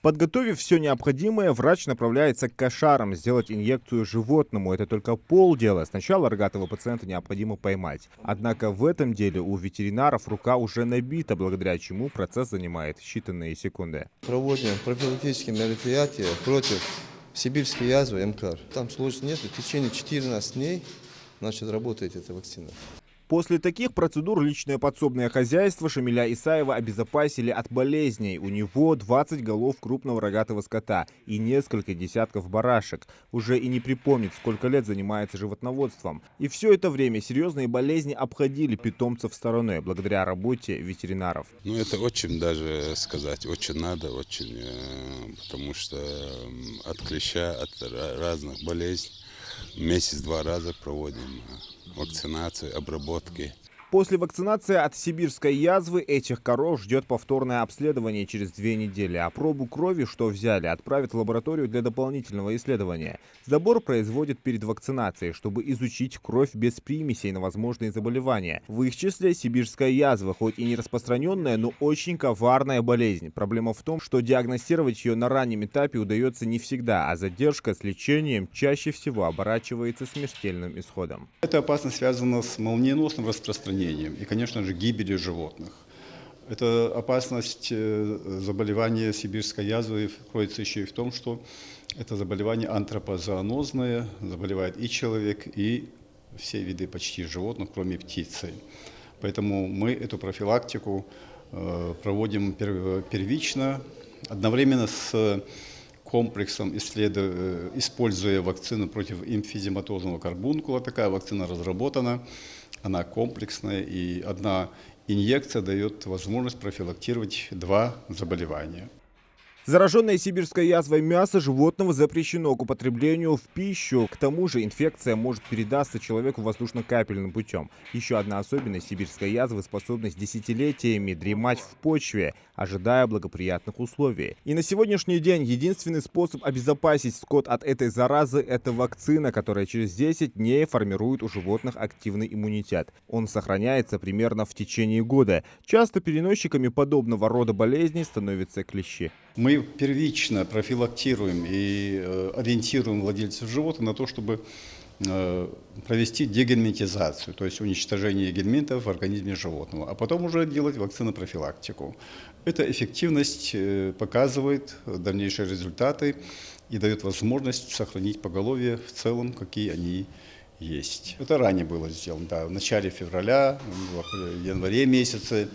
Подготовив все необходимое, врач направляется к кошарам сделать инъекцию животному. Это только полдела. Сначала рогатого пациента необходимо поймать. Однако в этом деле у ветеринаров рука уже набита, благодаря чему процесс занимает считанные секунды. Проводим профилактические мероприятия против сибирской язвы МКАР. Там сложности нет, в течение 14 дней работает эта вакцина. После таких процедур личное подсобное хозяйство Шамиля Исаева обезопасили от болезней. У него 20 голов крупного рогатого скота и несколько десятков барашек. Уже и не припомнит, сколько лет занимается животноводством. И все это время серьезные болезни обходили питомцев стороной, благодаря работе ветеринаров. Ну, это очень даже сказать, очень надо, потому что от клеща, от разных болезней месяц-два раза проводим вакцинацию, обработки. После вакцинации от сибирской язвы этих коров ждет повторное обследование через 2 недели, а пробу крови, что взяли, отправят в лабораторию для дополнительного исследования. Забор производят перед вакцинацией, чтобы изучить кровь без примесей на возможные заболевания. В их числе сибирская язва, хоть и не распространенная, но очень коварная болезнь. Проблема в том, что диагностировать ее на раннем этапе удается не всегда, а задержка с лечением чаще всего оборачивается смертельным исходом. Эта опасность связана с молниеносным распространением и, конечно же, гибелью животных. Эта опасность заболевания сибирской язвы кроется еще и в том, что это заболевание антропозоонозное, заболевает и человек, и все виды почти животных, кроме птицы. Поэтому мы эту профилактику проводим первично, одновременно с комплексом, используя вакцину против эмфизематозного карбункула. Такая вакцина разработана, она комплексная, и одна инъекция дает возможность профилактировать 2 заболевания. Зараженное сибирской язвой мясо животного запрещено к употреблению в пищу. К тому же инфекция может передаться человеку воздушно-капельным путем. Еще одна особенность сибирской язвы – способность десятилетиями дремать в почве, ожидая благоприятных условий. И на сегодняшний день единственный способ обезопасить скот от этой заразы – это вакцина, которая через 10 дней формирует у животных активный иммунитет. Он сохраняется примерно в течение года. Часто переносчиками подобного рода болезней становятся клещи. Мы первично профилактируем и ориентируем владельцев животных на то, чтобы провести дегельминтизацию, то есть уничтожение гельминтов в организме животного, а потом уже делать вакцинопрофилактику. Эта эффективность показывает дальнейшие результаты и дает возможность сохранить поголовье в целом, какие они есть. Это ранее было сделано, да, в начале февраля, в январе месяце,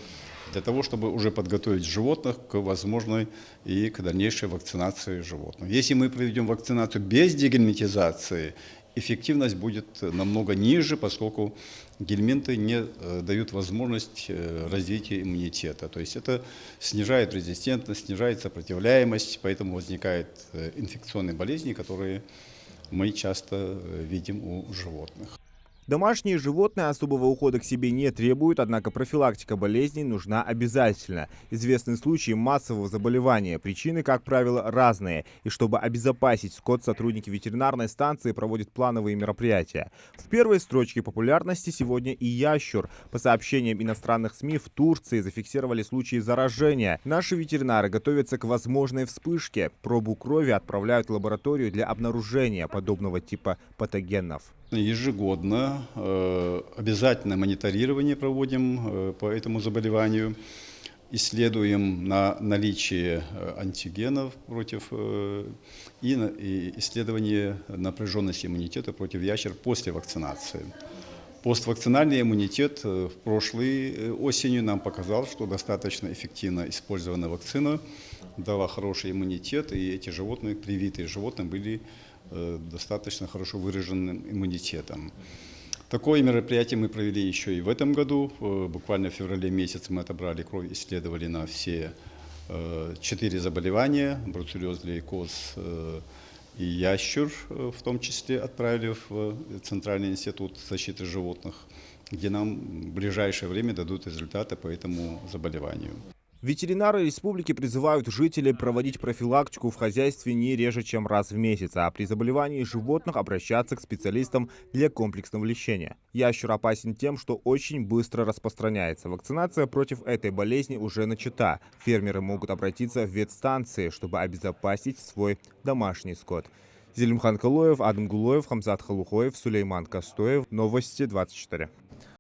для того, чтобы уже подготовить животных к возможной и к дальнейшей вакцинации животных. Если мы проведем вакцинацию без дегельминтизации, эффективность будет намного ниже, поскольку гельминты не дают возможность развития иммунитета. То есть это снижает резистентность, снижает сопротивляемость, поэтому возникают инфекционные болезни, которые мы часто видим у животных. Домашние животные особого ухода к себе не требуют, однако профилактика болезней нужна обязательно. Известны случаи массового заболевания. Причины, как правило, разные. И чтобы обезопасить скот, сотрудники ветеринарной станции проводят плановые мероприятия. В первой строчке популярности сегодня и ящур. По сообщениям иностранных СМИ, в Турции зафиксировали случаи заражения. Наши ветеринары готовятся к возможной вспышке. Пробу крови отправляют в лабораторию для обнаружения подобного типа патогенов. Ежегодно обязательное мониторирование проводим по этому заболеванию, исследуем на наличие антигенов против и исследование напряженности иммунитета против ящер после вакцинации. Поствакцинальный иммунитет в прошлой осенью нам показал, что достаточно эффективно использованная вакцина дала хороший иммунитет, и эти животные, привитые животные, были достаточно хорошо выраженным иммунитетом. Такое мероприятие мы провели еще и в этом году. Буквально в феврале месяце мы отобрали кровь, исследовали на все 4 заболевания: бруцеллез, лейкоз и ящур, в том числе отправили в Центральный институт защиты животных, где нам в ближайшее время дадут результаты по этому заболеванию. Ветеринары республики призывают жителей проводить профилактику в хозяйстве не реже, чем раз в месяц, а при заболевании животных обращаться к специалистам для комплексного лечения. Ящер опасен тем, что очень быстро распространяется. Вакцинация против этой болезни уже начата. Фермеры могут обратиться в ветстанции, чтобы обезопасить свой домашний скот. Зелимхан Калоев, Адам Гулоев, Хамзат Халухоев, Сулейман Костоев. Новости 24.